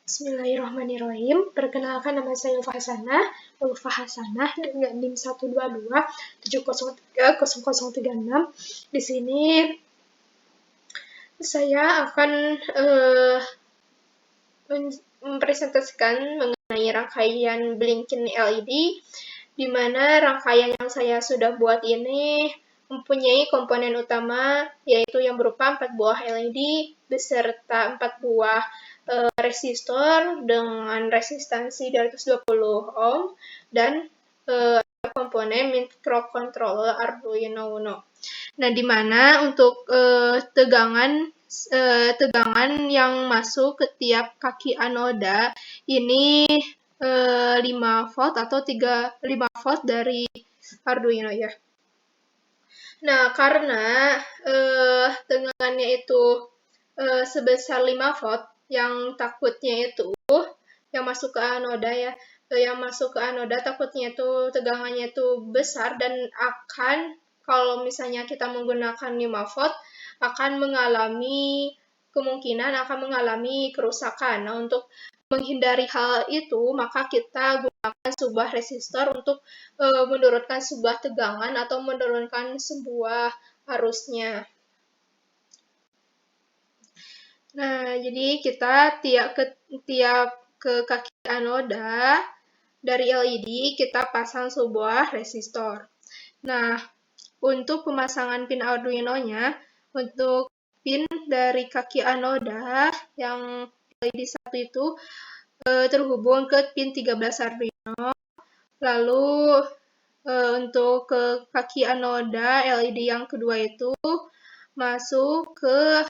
Bismillahirrahmanirrahim. Perkenalkan, nama saya Ulfa Hasanah dengan NIM 122703036. Di sini saya akan mempresentasikan mengenai rangkaian blinking LED, di mana rangkaian yang saya sudah buat ini mempunyai komponen utama, yaitu yang berupa 4 buah LED beserta 4 buah resistor dengan resistansi 220 ohm dan komponen microcontroller Arduino Uno. Nah, di mana untuk tegangan yang masuk ke tiap kaki anoda ini 5 volt atau 5 volt dari Arduino ya. Nah, karena tegangannya itu sebesar 5 volt, yang takutnya itu yang masuk ke anoda ya, yang masuk ke anoda takutnya itu tegangannya itu besar dan akan, kalau misalnya kita menggunakan 5 volt, kemungkinan akan mengalami kerusakan. Nah, untuk menghindari hal itu, maka kita gunakan sebuah resistor untuk menurunkan sebuah tegangan atau menurunkan sebuah arusnya. Nah, jadi kita tiap ke kaki anoda dari LED kita pasang sebuah resistor. Nah, untuk pemasangan pin Arduino-nya, untuk pin dari kaki anoda yang LED 1 itu terhubung ke pin 13 Arduino. Lalu untuk ke kaki anoda LED yang kedua itu masuk ke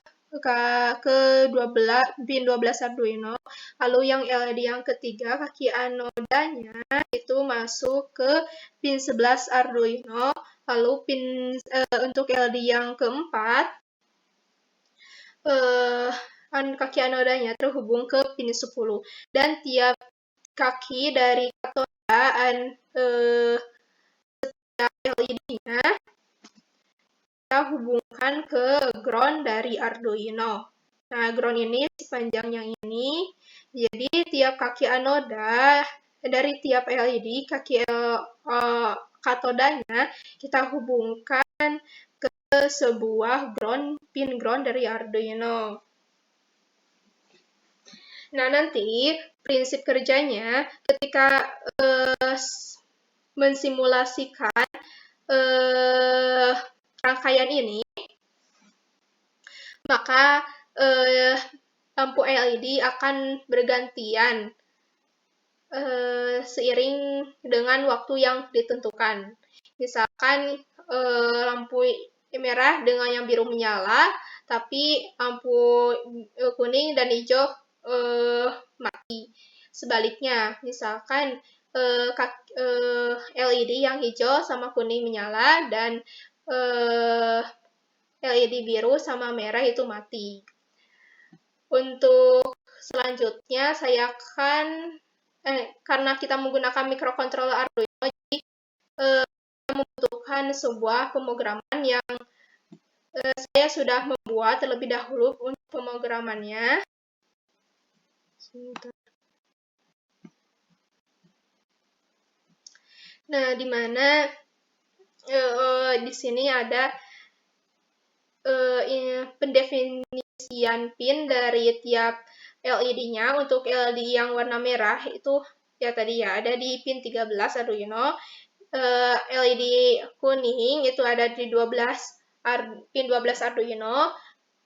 pin 12 Arduino. Lalu yang LED yang ketiga, kaki anodanya itu masuk ke pin 11 Arduino. Lalu untuk LED yang keempat, kaki anodanya terhubung ke pin 10. Dan tiap kaki dari katoda setiap LED-nya kita hubungkan ke ground dari Arduino. Nah, ground ini sepanjang yang ini, jadi tiap kaki anoda dari tiap LED, katodanya kita hubungkan ke sebuah pin ground dari Arduino. Nah, nanti prinsip kerjanya ketika mensimulasikan rangkaian ini, maka lampu LED akan bergantian seiring dengan waktu yang ditentukan. Misalkan lampu merah dengan yang biru menyala, tapi lampu kuning dan hijau mati. Sebaliknya, misalkan LED yang hijau sama kuning menyala dan LED biru sama merah itu mati. Untuk selanjutnya saya akan karena kita menggunakan microcontroller Arduino, jadi membutuhkan sebuah pemrograman yang saya sudah membuat terlebih dahulu untuk pemrogramannya. Nah, di mana di sini ada pendefinisian pin dari tiap LED-nya. Untuk LED yang warna merah itu ya tadi ya ada di pin 13 Arduino. LED kuning itu ada di pin 12 Arduino.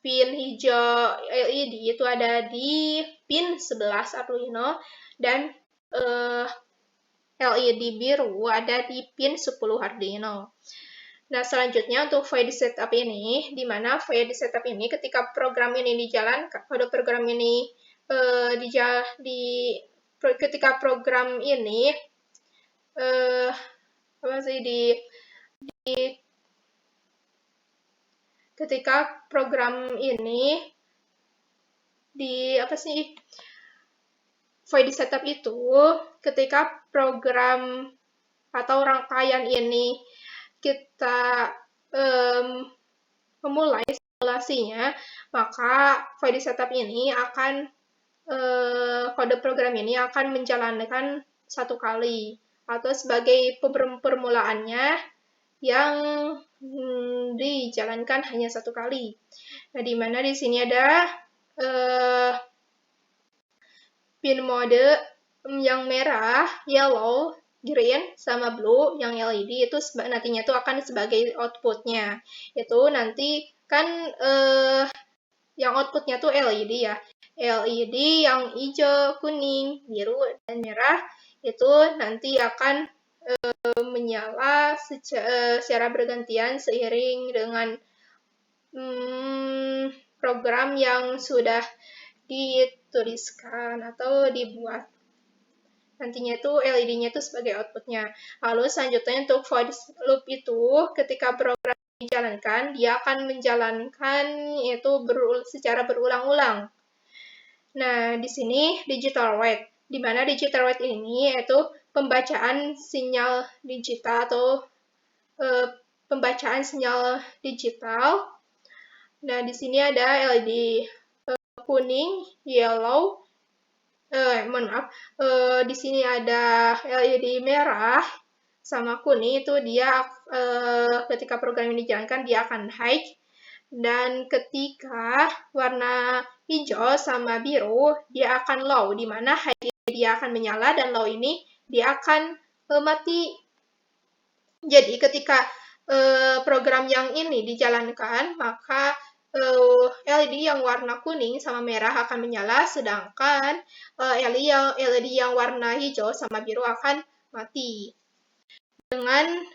Pin hijau LED itu ada di pin 11 Arduino dan LED biru ada di pin 10 Arduino. Nah, selanjutnya untuk void setup ini, di mana void setup ini ketika program ini dijalankan, ketika program ini void setup itu ketika program atau rangkaian ini kita memulai simulasinya, maka void setup ini akan kode program ini akan menjalankan satu kali atau sebagai permulaannya yang dijalankan hanya satu kali. Nah, di mana di sini ada pin mode yang merah, yellow, green, sama blue, yang LED itu nantinya itu akan sebagai outputnya. Itu nanti kan yang outputnya tuh LED ya. LED yang hijau, kuning, biru, dan merah itu nanti akan menyala secara bergantian seiring dengan program yang sudah dituliskan atau dibuat. Nantinya itu LED-nya itu sebagai outputnya. Lalu selanjutnya untuk voice loop itu ketika program dijalankan, dia akan menjalankan itu secara berulang-ulang. Nah, di sini digital write, di mana digital write ini yaitu pembacaan sinyal digital atau pembacaan sinyal digital. Nah, di sini ada LED kuning, yellow, di sini ada LED merah sama kuning, itu dia ketika program ini dijalankan dia akan high, dan ketika warna hijau sama biru dia akan low, di mana high dia akan menyala dan low ini dia akan mati. Jadi ketika program yang ini dijalankan, maka LED yang warna kuning sama merah akan menyala, sedangkan LED yang warna hijau sama biru akan mati. Dengan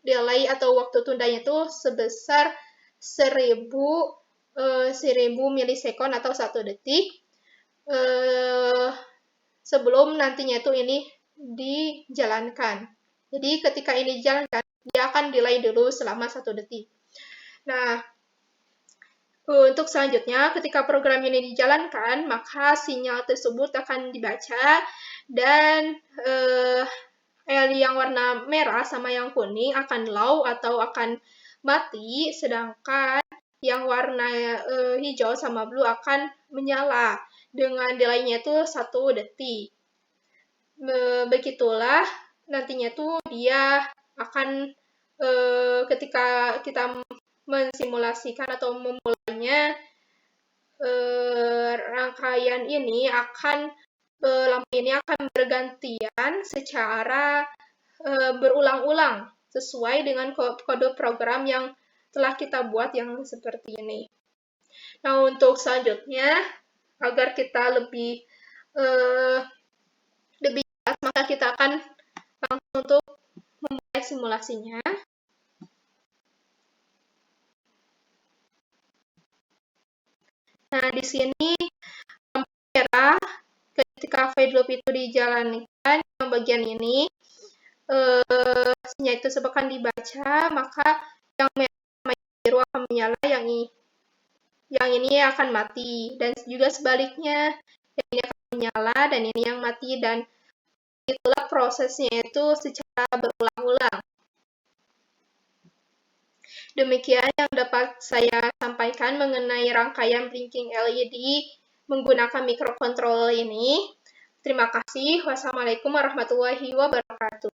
delay atau waktu tundanya itu sebesar 1000 milisekund atau 1 detik sebelum nantinya itu ini dijalankan. Jadi ketika ini dijalankan, dia akan delay dulu selama 1 detik. Nah, untuk selanjutnya, ketika program ini dijalankan, maka sinyal tersebut akan dibaca dan LED yang warna merah sama yang kuning akan low atau akan mati, sedangkan yang warna hijau sama blue akan menyala dengan delay-nya itu 1 detik. Begitulah nantinya tuh dia akan ketika kita mensimulasikan atau memulainya, rangkaian ini akan lampu ini akan bergantian secara berulang-ulang sesuai dengan kode program yang telah kita buat yang seperti ini. Nah, untuk selanjutnya, agar kita lebih jelas, maka kita akan langsung untuk memulai simulasinya. Nah, di sini lampu merah ketika fade loop itu dijalankan, yang bagian ini sinyal itu akan dibaca, maka yang merah sama biru akan menyala, yang ini akan mati, dan juga sebaliknya, yang ini akan menyala dan ini yang mati, dan itulah prosesnya itu secara berulang-ulang. Demikian yang dapat saya sampaikan mengenai rangkaian blinking LED menggunakan microcontroller ini. Terima kasih. Wassalamualaikum warahmatullahi wabarakatuh.